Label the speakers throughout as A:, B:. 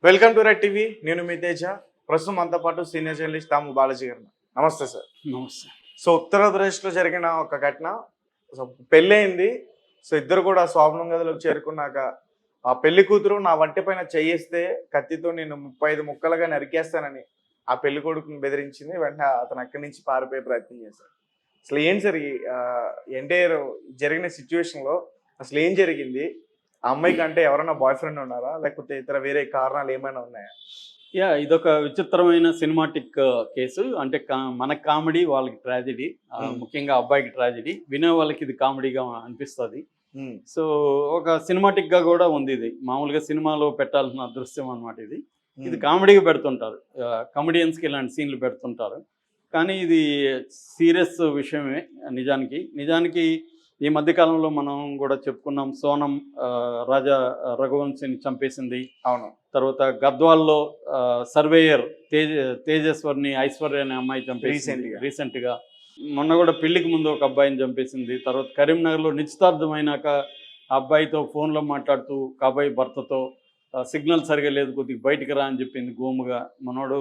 A: Welcome to red TV. నేను మీ తేజ. ప్రస్తుతం మనతో పాటు సీనియర్ జర్నలిస్ట్ తాము బాలాజీ గారు. నమస్తే సార్.
B: నమస్తే.
A: సో ఉత్తరప్రదేశ్లో జరిగిన ఒక ఘటన. సో పెళ్ళయింది. సో ఇద్దరు కూడా స్వాప్నం గదిలోకి చేరుకున్నాక ఆ పెళ్లి కూతురు నా వంటి పైన చెయ్యేస్తే కత్తితో నేను 35 ముక్కలుగా నరికేస్తానని ఆ పెళ్లి కొడుకుని బెదిరించింది. వెంటనే అతను అక్కడి నుంచి పారిపోయే ప్రయత్నం చేశారు. అసలు ఏం సార్ ఎంటైర్ జరిగిన సిచ్యువేషన్లో అసలు ఏం జరిగింది? ఆ అమ్మాయికి అంటే ఎవరైనా బాయ్ ఫ్రెండ్ ఉన్నారా, లేకపోతే ఇతర వేరే కారణాలు ఏమైనా ఉన్నాయా?
B: ఇదొక విచిత్రమైన సినిమాటిక్ కేసు. అంటే మన కామెడీ, వాళ్ళకి ట్రాజెడీ. ముఖ్యంగా అబ్బాయికి ట్రాజెడీ. వినే వాళ్ళకి ఇది కామెడీగా అనిపిస్తుంది. సో ఒక సినిమాటిక్ గా కూడా ఉంది. ఇది మామూలుగా సినిమాలో పెట్టాల్సిన దృశ్యం అనమాట. ఇది కామెడీగా పెడుతుంటారు, కమెడియన్స్కి ఇలాంటి సీన్లు పెడుతుంటారు. కానీ ఇది సీరియస్ విషయమే. నిజానికి ఈ మధ్యకాలంలో మనం కూడా చెప్పుకున్నాం. సోనం రాజా రఘువంశిని చంపేసింది.
A: అవును.
B: తర్వాత గద్వాల్లో సర్వేయర్ తేజేశ్వర్ని ఐశ్వర్య అనే అమ్మాయి చంపేసింది రీసెంట్గా. మొన్న కూడా పెళ్లికి ముందు ఒక అబ్బాయిని చంపేసింది. తర్వాత కరీంనగర్లో నిశ్చితార్థమైనాక ఆ అబ్బాయితో ఫోన్లో మాట్లాడుతూ కాబోయే భర్తతో సిగ్నల్ సరిగా లేదు, కొద్దిగా బయటికి రా అని చెప్పింది గోముగా. మనోడు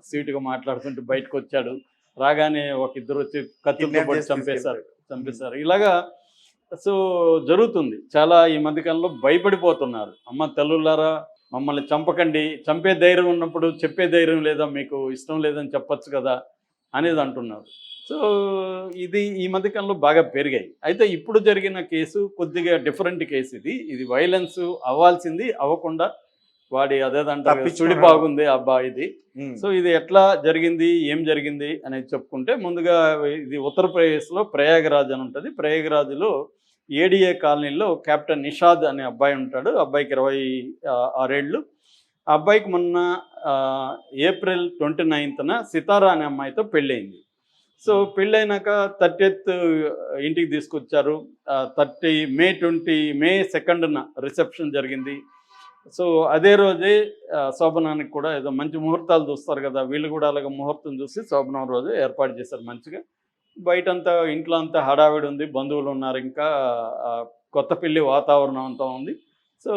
B: స్వీట్గా మాట్లాడుతుంటే బయటకు వచ్చాడు. రాగానే ఇద్దరు వచ్చి కత్తులతో పడి చంపేశారు. ఇలాగా సో జరుగుతుంది చాలా. ఈ మధ్యకాలంలో భయపడిపోతున్నారు. అమ్మ తల్లులారా, మమ్మల్ని చంపకండి, చంపే ధైర్యం ఉన్నప్పుడు చెప్పే ధైర్యం లేదా, మీకు ఇష్టం లేదని చెప్పచ్చు కదా అనేది అంటున్నారు. సో ఇది ఈ మధ్యకాలంలో బాగా పెరిగాయి. అయితే ఇప్పుడు జరిగిన కేసు కొద్దిగా డిఫరెంట్ కేసు. ఇది వైలెన్స్ అవ్వాల్సింది అవ్వకుండా వాడి అదేదంటారు చుడి బాగుంది అబ్బాయిది. సో ఇది ఎట్లా జరిగింది, ఏం జరిగింది అనేది చెప్పుకుంటే, ముందుగా ఇది ఉత్తరప్రదేశ్లో ప్రయాగరాజ్ అని ఉంటుంది. ప్రయాగరాజ్లో ఏడిఏ కాలనీలో కెప్టెన్ నిషాద్ అనే అబ్బాయి ఉంటాడు. అబ్బాయికి 26 ఏళ్ళు. ఆ అబ్బాయికి మొన్న ఏప్రిల్ 29న సితారా అనే అమ్మాయితో పెళ్ళయింది. సో పెళ్ళైనాక 30th ఇంటికి తీసుకొచ్చారు. మే 2న రిసెప్షన్ జరిగింది. సో అదే రోజే శోభనానికి కూడా ఏదో మంచి ముహూర్తాలు చూస్తారు కదా, వీళ్ళు కూడా అలాగ ముహూర్తం చూసి శోభనం రోజు ఏర్పాటు చేశారు మంచిగా. బయటంతా ఇంట్లో అంతా హడావిడి ఉంది, బంధువులు ఉన్నారు, ఇంకా కొత్త పెళ్లి వాతావరణం అంతా ఉంది. సో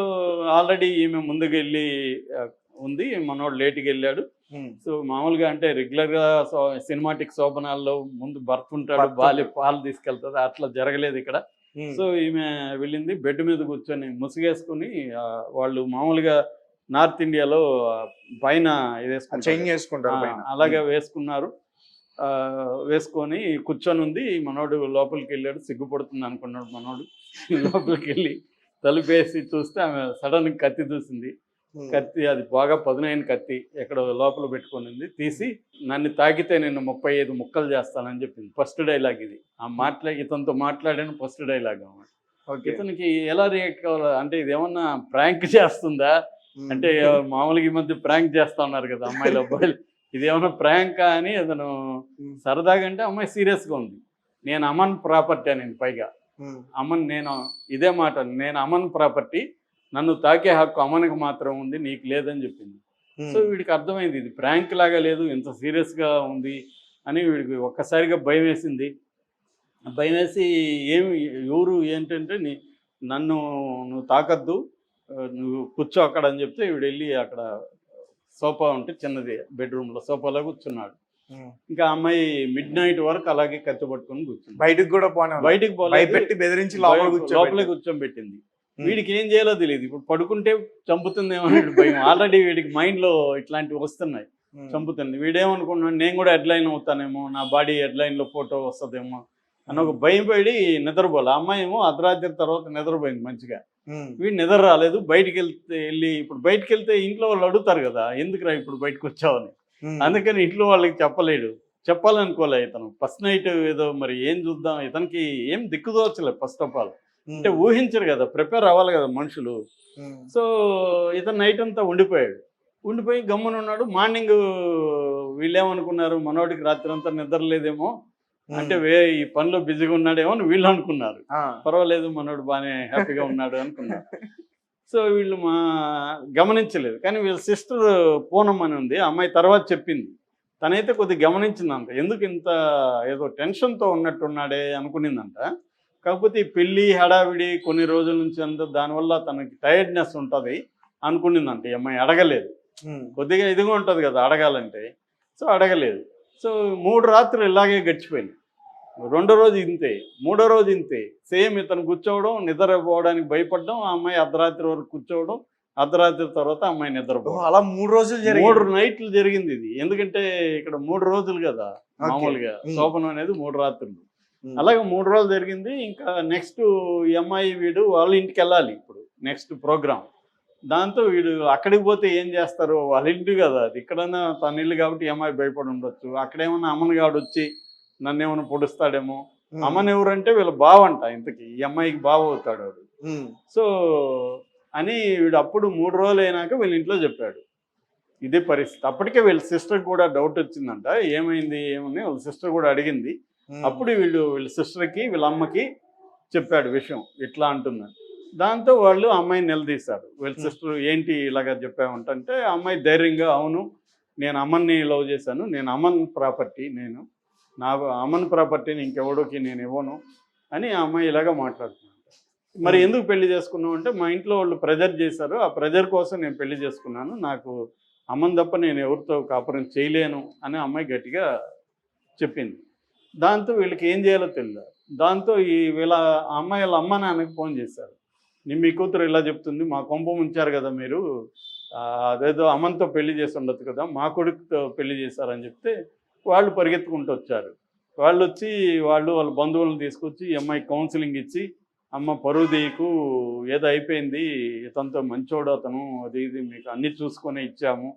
B: ఆల్రెడీ ఈమె ముందుకు వెళ్ళి ఉంది, మనోడు లేటుకి వెళ్ళాడు. సో మామూలుగా అంటే రెగ్యులర్గా సినిమాటిక్ శోభనాల్లో ముందు భర్త ఉంటాడు, పాలు తీసుకెళ్తుంది, అట్లా జరగలేదు ఇక్కడ. సో ఈమె వెళ్ళింది, బెడ్ మీద కూర్చొని ముసుగేసుకుని, వాళ్ళు మామూలుగా నార్త్ ఇండియాలో పైన వేసుకుంటారు, అలాగే వేసుకున్నారు. వేసుకొని కూర్చొని ఉంది. మనోడు లోపలికి వెళ్ళాడు, సిగ్గుపడుతుంది అనుకున్నాడు మనోడు. లోపలికి వెళ్ళి తలుపేసి చూస్తే ఆమె సడన్ కత్తి చూసింది. కత్తి అది బాగా పదునైన కత్తి ఎక్కడ లోపల పెట్టుకునింది. తీసి నన్ను తాకితే నేను 35 ముక్కలు చేస్తానని చెప్పింది. ఫస్ట్ డైలాగ్ ఇది. ఇతనితో మాట్లాడాను ఫస్ట్ డైలాగ్ అన్నమాట. ఇతనికి ఎలా రియాక్ట్ కావాలా అంటే, ఇది ఏమన్నా ప్రాంక్ చేస్తుందా అంటే, మామూలుగా ఈ మధ్య ప్రాంక్ చేస్తా ఉన్నారు కదా అమ్మాయిలు అబ్బాయిలు, ఇది ఏమన్నా ప్రాంకా అని అతను సరదాగా అంటే, అమ్మాయి సీరియస్గా ఉంది. నేను అమన్ ప్రాపర్టీ అనేది పైగా నేను ఇదే మాట, నేను అమన్ ప్రాపర్టీ, నన్ను తాకే హక్కు అమ్మనికి మాత్రం ఉంది, నీకు లేదని చెప్పింది. సో వీడికి అర్థమైంది ఇది ప్రాంక్ లాగా లేదు, ఇంత సీరియస్గా ఉంది అని. వీడికి ఒక్కసారిగా భయం వేసింది. భయం వేసి ఎవరు ఏంటంటే, నువ్వు తాకద్దు, నువ్వు కూర్చో అక్కడ అని చెప్తే వీడు వెళ్ళి అక్కడ సోఫా ఉంటే చిన్నది బెడ్రూమ్లో సోఫాలో కూర్చున్నాడు. ఇంకా అమ్మాయి midnight వరకు అలాగే కత్తి పట్టుకొని కూర్చుంది.
A: బయటకు కూడా
B: బయటికి
A: బెదిరించి
B: లోపలే కూర్చోబెట్టింది. వీడికి ఏం చేయాలో తెలియదు. ఇప్పుడు పడుకుంటే చంపుతుందేమో భయం. ఆల్రెడీ వీడికి మైండ్లో ఇట్లాంటివి వస్తున్నాయి, చంపుతుంది. వీడేమనుకుంటున్నాడు, నేను కూడా హెడ్లైన్ అవుతానేమో, నా బాడీ హెడ్లైన్లో ఫోటో వస్తుందేమో అని ఒక భయం పడి నిద్రపోలే. అమ్మాయి ఏమో అర్ధరాత్రి తర్వాత నిద్రపోయింది మంచిగా. వీడు నిద్ర రాలేదు. ఇప్పుడు బయటికి వెళ్తే ఇంట్లో వాళ్ళు అడుగుతారు కదా, ఎందుకురా ఇప్పుడు బయటకు వచ్చావని. అందుకని ఇంట్లో వాళ్ళకి చెప్పాలనుకోలే ఇతను. ఫస్ట్ నైట్ ఏదో మరి ఏం చూద్దాం, ఇతనికి ఏం దిక్కుదోచలేదు ఫస్ట్ ఆఫ్ ఆల్. అంటే ఊహించరు కదా, ప్రిపేర్ అవ్వాలి కదా మనుషులు. సో ఇతను నైట్ అంతా ఉండిపోయి గమ్మునున్నాడు. మార్నింగ్ వీళ్ళేమనుకున్నారు, మనోడికి రాత్రి అంతా నిద్ర లేదేమో, అంటే ఈ పనిలో బిజీగా ఉన్నాడేమో అని వీళ్ళు అనుకున్నారు. పర్వాలేదు, మనోడు బాగానే హ్యాపీగా ఉన్నాడు అనుకున్నారు. సో వీళ్ళు గమనించలేదు. కానీ వీళ్ళ సిస్టర్ పూనం అని ఉంది, అమ్మాయి తర్వాత చెప్పింది. తనైతే కొద్దిగా గమనించిందంట, ఎందుకు ఇంత ఏదో టెన్షన్తో ఉన్నట్టున్నాడే అనుకునిందంట. కాకపోతే ఈ పెళ్ళి హడావిడి కొన్ని రోజుల నుంచి అంతా, దానివల్ల తనకి టైర్డ్నెస్ ఉంటుంది. అనుకునిందంట ఈ అమ్మాయి, అడగలేదు. కొద్దిగా ఇదిగా ఉంటుంది కదా అడగాలంటే, సో అడగలేదు. సో 3 రాత్రులు ఇలాగే గడిచిపోయింది. 2వ రోజు ఇంతే, 3వ రోజు ఇంతే, సేమ్ ఇతను కూర్చోవడం, నిద్రపోవడానికి భయపడడం, ఆ అమ్మాయి అర్ధరాత్రి వరకు కూర్చోవడం, అర్ధరాత్రి తర్వాత అమ్మాయి నిద్రపోవడం.
A: అలా 3 రోజులు
B: 3 నైట్లు జరిగింది ఇది. ఎందుకంటే ఇక్కడ 3 రోజులు కదా మామూలుగా, శోభనం అనేది 3 రాత్రులు. అలాగే 3 రోజులు జరిగింది. ఇంకా నెక్స్ట్ ఈ అమ్మాయి వీడు వాళ్ళ ఇంటికి వెళ్ళాలి ఇప్పుడు, నెక్స్ట్ ప్రోగ్రామ్. దాంతో వీడు అక్కడికి పోతే ఏం చేస్తారు, వాళ్ళ ఇంటి కదా అది, ఇక్కడన్నా తన ఇల్లు కాబట్టి ఈ అమ్మాయి భయపడి ఉండొచ్చు. అక్కడేమన్నా అమ్మని గాడు వచ్చి నన్ను ఏమైనా పొడుస్తాడేమో. అమ్మని ఎవరంటే వీళ్ళ బావ అంట, ఇంతకి ఈ అమ్మాయికి బావ అవుతాడు వాడు. సో అని వీడు అప్పుడు 3 రోజులు అయినాక వీళ్ళ ఇంట్లో చెప్పాడు ఇదే పరిస్థితి. అప్పటికే వీళ్ళ సిస్టర్ కూడా డౌట్ వచ్చిందంట, ఏమైంది ఏమని వాళ్ళ సిస్టర్ కూడా అడిగింది. అప్పుడు వీళ్ళ సిస్టర్కి వీళ్ళ అమ్మకి చెప్పాడు విషయం, ఇట్లా అంటుందని. దాంతో వాళ్ళు అమ్మాయిని నిలదీశారు. వీళ్ళ సిస్టర్ ఏంటి ఇలాగా చెప్పామంటే, అమ్మాయి ధైర్యంగా అవును నేను అమ్మని లవ్ చేశాను, నేను అమ్మన్ ప్రాపర్టీ, నేను నా అమ్మన్ ప్రాపర్టీని ఇంకెవడోకి నేను ఇవ్వను అని ఆ అమ్మాయి ఇలాగా మాట్లాడుతున్నాను. మరి ఎందుకు పెళ్లి చేసుకున్నావు అంటే, మా ఇంట్లో వాళ్ళు ప్రెజర్ చేశారు, ఆ ప్రెజర్ కోసం నేను పెళ్లి చేసుకున్నాను, నాకు అమ్మని తప్ప నేను ఎవరితో కాపురం చేయలేను అని అమ్మాయి గట్టిగా చెప్పింది. దాంతో వీళ్ళకి ఏం చేయాలో తెలియదు. దాంతో వీళ్ళ అమ్మాయి వాళ్ళ అమ్మ నాన్నకి ఫోన్ చేశారు. మీ కూతురు ఇలా చెప్తుంది, మా కొంప ముంచారు కదా మీరు, అదేదో అమ్మతో పెళ్లి చేసి ఉండొచ్చు కదా, మా కొడుకుతో పెళ్లి చేశారని చెప్తే వాళ్ళు పరిగెత్తుకుంటూ వచ్చారు. వాళ్ళు వచ్చి వాళ్ళ బంధువులను తీసుకొచ్చి ఈ అమ్మాయి కౌన్సిలింగ్ ఇచ్చి, అమ్మ పరువు తీయకు, ఏదో అయిపోయింది, ఇతనితో మంచోడు అతను, అది ఇది మీకు అన్నీ చూసుకొని ఇచ్చాము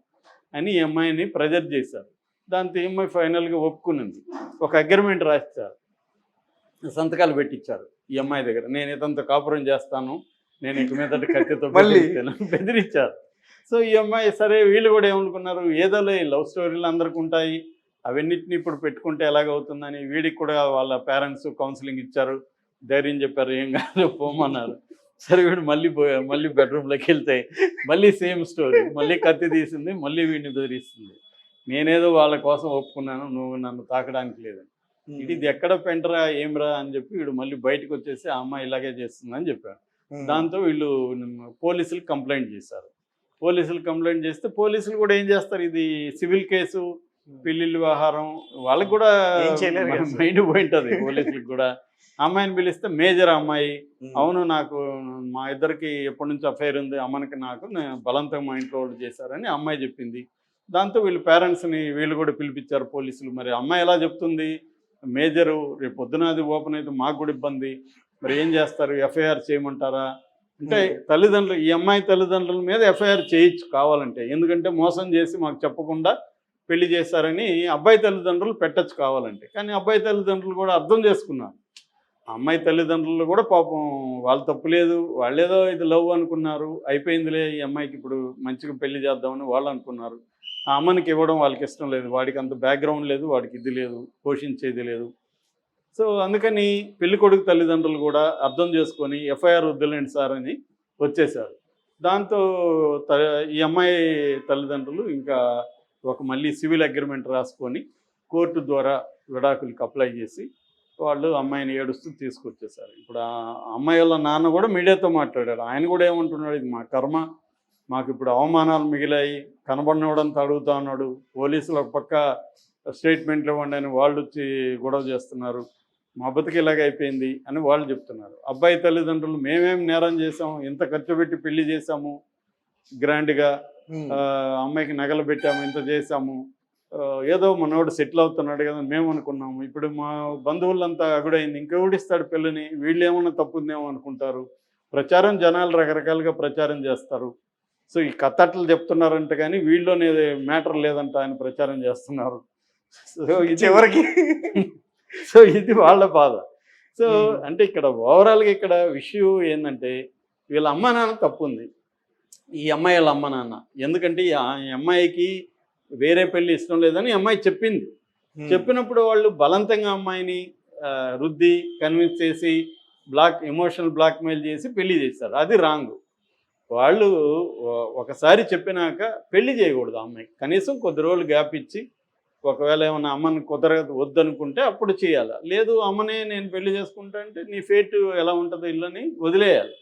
B: అని ఈ అమ్మాయిని ప్రెజర్ చేశారు. దాంతో ఈ అమ్మాయి ఫైనల్గా ఒప్పుకునింది. ఒక అగ్రిమెంట్ రాసిచ్చారు, సంతకాలు పెట్టించారు ఈ అమ్మాయి దగ్గర, నేను ఇతనితో కాపురం చేస్తాను, నేను ఇక మీదట కత్తితో బెదిరించారు. సో ఈ అమ్మాయి సరే, వీళ్ళు కూడా ఏమనుకున్నారు, ఏదోలే లవ్ స్టోరీలు అందరికి ఉంటాయి, అవన్నిటిని ఇప్పుడు పెట్టుకుంటే ఎలాగవుతుందని వీడికి కూడా వాళ్ళ పేరెంట్స్ కౌన్సిలింగ్ ఇచ్చారు, ధైర్యం చెప్పారు, ఏం కాదు పోమన్నారు. సరే వీడు మళ్ళీ బెడ్రూమ్లోకి వెళ్తే మళ్ళీ సేమ్ స్టోరీ, మళ్ళీ కత్తి తీసింది, మళ్ళీ వీడిని బెదిరిస్తుంది. నేనేదో వాళ్ళ కోసం ఒప్పుకున్నాను, నువ్వు నన్ను తాకడానికి లేదని. ఇది ఎక్కడ పెంటరా ఏమిరా అని చెప్పి వీడు మళ్ళీ బయటకు వచ్చేసి ఆ అమ్మాయి ఇలాగే చేస్తుందని చెప్పాడు. దాంతో వీళ్ళు పోలీసులు కంప్లైంట్ చేశారు. పోలీసులు కంప్లైంట్ చేస్తే పోలీసులు కూడా ఏం చేస్తారు, ఇది సివిల్ కేసు, పెళ్ళిళ్ళ వ్యవహారం, వాళ్ళకి కూడా మైండ్ పోయింటుంది పోలీసులకు కూడా. అమ్మాయిని పిలిస్తే మేజర్ అమ్మాయి, అవును నాకు మా ఇద్దరికి ఎప్పటి నుంచి అఫైర్ ఉంది, అమ్మనికి నాకు బలంతంగా మా ఇంట్లో వాళ్ళు చేశారని అమ్మాయి చెప్పింది. దాంతో వీళ్ళు పేరెంట్స్ని వీళ్ళు కూడా పిలిపించారు పోలీసులు. మరి అమ్మాయి ఎలా చెప్తుంది, మేజరు రేపు పొద్దున అది ఓపెన్ అయితే మాకు కూడా ఇబ్బంది, మరి ఏం చేస్తారు, ఎఫ్ఐఆర్ చేయమంటారా అంటే, తల్లిదండ్రులు ఈ అమ్మాయి తల్లిదండ్రుల మీద ఎఫ్ఐఆర్ చేయొచ్చు కావాలంటే, ఎందుకంటే మోసం చేసి మాకు చెప్పకుండా పెళ్లి చేశారని అబ్బాయి తల్లిదండ్రులు పెట్టచ్చు కావాలంటే. కానీ అబ్బాయి తల్లిదండ్రులు కూడా అర్థం చేసుకున్నారు, అమ్మాయి తల్లిదండ్రులు కూడా పాపం వాళ్ళు తప్పు లేదు, వాళ్ళేదో ఇది లవ్ అనుకున్నారు, అయిపోయిందిలే ఈ అమ్మాయికి ఇప్పుడు మంచిగా పెళ్లి చేద్దామని వాళ్ళు అనుకున్నారు. ఆ అమ్మనికి ఇవ్వడం వాళ్ళకి ఇష్టం లేదు, వాడికి అంత బ్యాక్గ్రౌండ్ లేదు, వాడికి ఇది లేదు, పోషించేది లేదు. సో అందుకని పెళ్లి కొడుకు తల్లిదండ్రులు కూడా అర్థం చేసుకొని ఎఫ్ఐఆర్ వద్దులేండి సార్ అని వచ్చేసారు. దాంతో ఈ అమ్మాయి తల్లిదండ్రులు ఇంకా మళ్ళీ సివిల్ అగ్రిమెంట్ రాసుకొని కోర్టు ద్వారా విడాకులకు అప్లై చేసి వాళ్ళు అమ్మాయిని ఏడుస్తూ తీసుకొచ్చేసారు. ఇప్పుడు ఆ అమ్మాయి వాళ్ళ నాన్న కూడా మీడియాతో మాట్లాడాడు. ఆయన కూడా ఏమంటున్నాడు, ఇది మా కర్మ, మాకు ఇప్పుడు అవమానాలు మిగిలాయి, కనబడినవడంతా అడుగుతా ఉన్నాడు, పోలీసులు ఒక పక్క స్టేట్మెంట్లు ఇవ్వండి అని వాళ్ళు వచ్చి గొడవ చేస్తున్నారు, మా బతుకు ఇలాగ అయిపోయింది అని వాళ్ళు చెప్తున్నారు. అబ్బాయి తల్లిదండ్రులు మేమేం నేరం చేసాము, ఇంత ఖర్చు పెట్టి పెళ్లి చేసాము, గ్రాండ్గా అమ్మాయికి నగలు పెట్టాము, ఇంత చేసాము, ఏదో మనోడు సెటిల్ అవుతున్నాడు కదా మేము అనుకున్నాము, ఇప్పుడు మా బంధువులంతా అగుడైంది, ఇంకెవడిస్తాడు పిల్లని, వీళ్ళు ఏమన్నా తప్పుందేమో అనుకుంటారు, ప్రచారం జనాలు రకరకాలుగా ప్రచారం చేస్తారు. సో ఈ కథట్లు చెప్తున్నారంట కానీ వీళ్ళలోనే మ్యాటర్ లేదంట అని ప్రచారం చేస్తున్నారు. సో ఇది ఎవరికి సో ఇది వాళ్ళ బాధ. సో అంటే ఇక్కడ ఓవరాల్గా ఇక్కడ విషయం ఏంటంటే, వీళ్ళ అమ్మ నాన్న తప్పు ఉంది, ఈ అమ్మాయి వాళ్ళ అమ్మ నాన్న. ఎందుకంటే ఈ అమ్మాయికి వేరే పెళ్లి ఇష్టం లేదని అమ్మాయి చెప్పింది. చెప్పినప్పుడు వాళ్ళు బలవంతంగా అమ్మాయిని రుద్ది కన్విన్స్ చేసి ఎమోషనల్ బ్లాక్మెయిల్ చేసి పెళ్లి చేశారు. అది రాంగ్. వాళ్ళు ఒకసారి చెప్పినాక పెళ్లి చేయకూడదు అమ్మాయికి, కనీసం కొద్ది రోజులు గ్యాప్ ఇచ్చి, ఒకవేళ ఏమన్నా అమ్మని వద్దనుకుంటే అప్పుడు చేయాలి, లేదు అమ్మనే నేను పెళ్లి చేసుకుంటా అంటే నీ ఫేట్ ఎలా ఉంటుందో ఇల్లని వదిలేయాలి.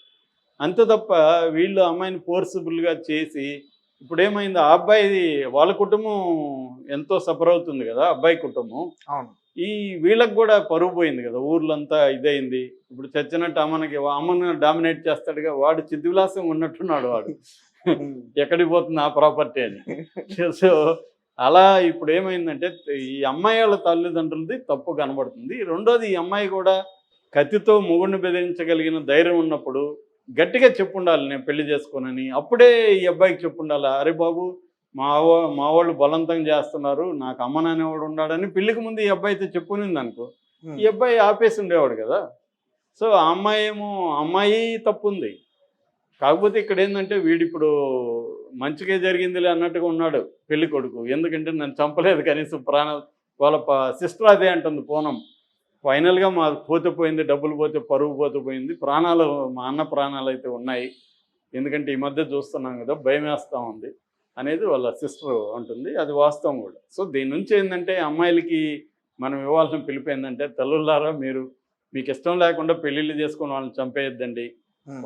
B: అంతే తప్ప వీళ్ళు అమ్మాయిని ఫోర్సిబుల్గా చేసి ఇప్పుడు ఏమైంది, ఆ అబ్బాయి వాళ్ళ కుటుంబం ఎంతో సఫర్ అవుతుంది కదా, అబ్బాయి కుటుంబం.
A: అవును.
B: ఈ వీళ్ళకి కూడా పరువు పోయింది కదా, ఊర్లంతా ఇదైంది. ఇప్పుడు చచ్చినట్టు అమ్మను డామినేట్ చేస్తాడుగా, వాడు చిద్విలాసం ఉన్నట్టున్నాడు వాడు. ఎక్కడికి పోతుంది ఆ ప్రాపర్టీ అని. సో అలా ఇప్పుడు ఏమైందంటే ఈ అమ్మాయి వాళ్ళ తల్లిదండ్రులది తప్పు కనబడుతుంది. రెండోది, ఈ అమ్మాయి కూడా కత్తితో మొగుడిని బెదిరించగలిగిన ధైర్యం ఉన్నప్పుడు గట్టిగా చెప్పుండాలి నేను పెళ్లి చేసుకోనని. అప్పుడే ఈ అబ్బాయికి చెప్పుండాలి, అరే బాబు మా వాళ్ళు బలవంతం చేస్తున్నారు, నాకు అమ్మ నానేవాడు ఉన్నాడని పెళ్లికి ముందు ఈ అబ్బాయితో చెప్పునింది అనుకో, ఈ అబ్బాయి ఆపేసి ఉండేవాడు కదా. సో ఆ అమ్మాయి తప్పు ఉంది. కాకపోతే ఇక్కడ ఏంటంటే వీడిప్పుడు మంచిగా జరిగిందిలే అన్నట్టుగా ఉన్నాడు పెళ్లి కొడుకు. ఎందుకంటే నన్ను చంపలేదు కనీసం వాళ్ళ సిస్టర్ అదే అంటుంది పూనం. ఫైనల్గా మా పోతే పోయింది, డబ్బులు పోతే పరువు పోతే పోయింది, ప్రాణాలు మా అన్న ప్రాణాలు అయితే ఉన్నాయి, ఎందుకంటే ఈ మధ్య చూస్తున్నాం కదా భయం వేస్తూ ఉంది అనేది వాళ్ళ సిస్టర్ అంటుంది. అది వాస్తవం కూడా. సో దీని నుంచి ఏంటంటే అమ్మాయిలకి మనం ఇవ్వాల్సిన పిలుపు ఏంటంటే, తల్లులారా మీకు ఇష్టం లేకుండా పెళ్ళిళ్ళు చేసుకొని వాళ్ళని చంపేయద్దండి.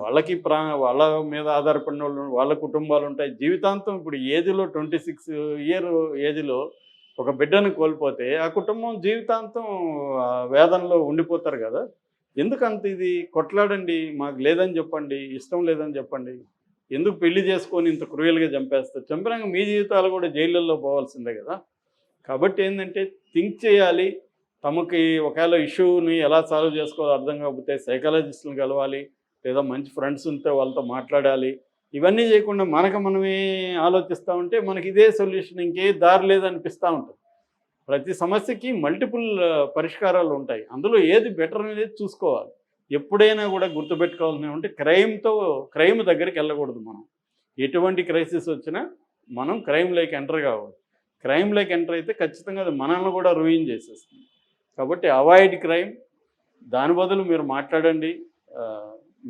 B: వాళ్ళకి వాళ్ళ మీద ఆధారపడిన వాళ్ళు, వాళ్ళ కుటుంబాలు ఉంటాయి జీవితాంతం. ఇప్పుడు ఏజ్లో 26 ఇయర్ ఏజ్లో ఒక బిడ్డను కోల్పోతే ఆ కుటుంబం జీవితాంతం వేదనలో ఉండిపోతారు కదా. ఎందుకంత ఇది కొట్లాడండి, మాకు లేదని చెప్పండి, ఇష్టం లేదని చెప్పండి. ఎందుకు పెళ్లి చేసుకొని ఇంత క్రూయల్గా చంపేస్తారు? చంపినాక మీ జీవితాలు కూడా జైళ్ళల్లో పోవాల్సిందే కదా. కాబట్టి ఏంటంటే థింక్ చేయాలి. తమకి ఒకవేళ ఇష్యూని ఎలా సాల్వ్ చేసుకోవాలో అర్థం కాకపోతే సైకాలజిస్టులను కలవాలి, లేదా మంచి ఫ్రెండ్స్ ఉంటే వాళ్ళతో మాట్లాడాలి. ఇవన్నీ చేయకుండా మనమే ఆలోచిస్తూ ఉంటే మనకి ఇదే సొల్యూషన్, ఇంకే దారి లేదనిపిస్తూ ఉంటుంది. ప్రతి సమస్యకి మల్టిపుల్ పరిష్కారాలు ఉంటాయి, అందులో ఏది బెటర్ అనేది చూసుకోవాలి. ఎప్పుడైనా కూడా గుర్తుపెట్టుకోవాల్సిన అంటే క్రైమ్ దగ్గరికి వెళ్ళకూడదు. మనం ఎటువంటి క్రైసిస్ వచ్చినా మనం క్రైమ్లోకి ఎంటర్ కావాలి. క్రైమ్లోకి ఎంటర్ అయితే ఖచ్చితంగా అది మనల్ని కూడా రూయిన్ చేసేస్తుంది. కాబట్టి అవాయిడ్ క్రైమ్. దాని బదులు మీరు మాట్లాడండి.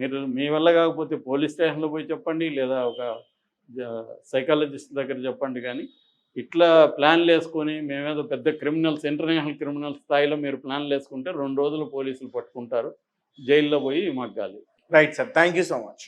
B: మీరు మీ వల్ల కాకపోతే పోలీస్ స్టేషన్లో పోయి చెప్పండి, లేదా ఒక సైకాలజిస్ట్ దగ్గర చెప్పండి. కానీ ఇట్లా ప్లాన్లు వేసుకొని మేమేదో పెద్ద క్రిమినల్స్, ఇంటర్నేషనల్ క్రిమినల్ స్థాయిలో మీరు ప్లాన్లు వేసుకుంటే 2 రోజులు పోలీసులు పట్టుకుంటారు, జైల్లో పోయి మగ్గాలి.
A: Right sir, thank you so much.